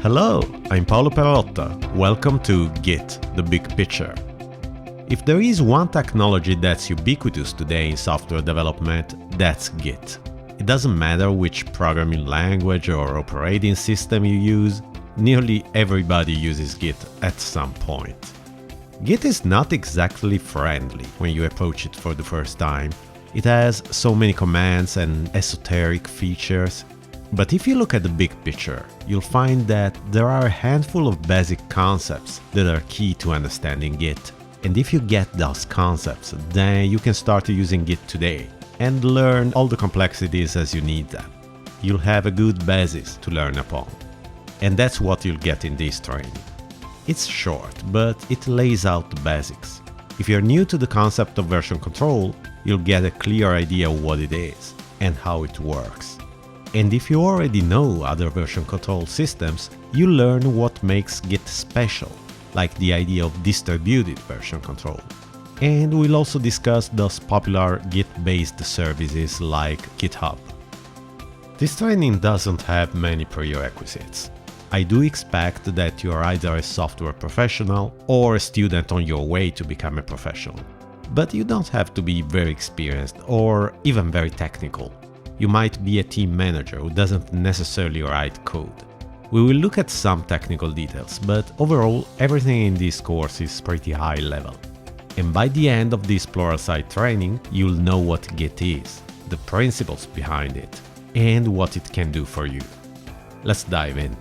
Hello, I'm Paolo Perrotta. Welcome to Git, the big picture. If there is one technology that's ubiquitous today in software development, that's Git. It doesn't matter which programming language or operating system you use, nearly everybody uses Git at some point. Git is not exactly friendly when you approach it for the first time. It has so many commands and esoteric features. But if you look at the big picture, you'll find that there are a handful of basic concepts that are key to understanding Git. And if you get those concepts, then you can start using Git today and learn all the complexities as you need them. You'll have a good basis to learn upon. And that's what you'll get in this training. It's short, but it lays out the basics. If you're new to the concept of version control, you'll get a clear idea of what it is and how it works. And if you already know other version control systems, you learn what makes Git special, like the idea of distributed version control. And we'll also discuss those popular Git-based services like GitHub. This training doesn't have many prerequisites. I do expect that you are either a software professional or a student on your way to become a professional. But you don't have to be very experienced or even very technical. You might be a team manager who doesn't necessarily write code. We will look at some technical details, but overall, everything in this course is pretty high level. And by the end of this Pluralsight training, you'll know what Git is, the principles behind it, and what it can do for you. Let's dive in.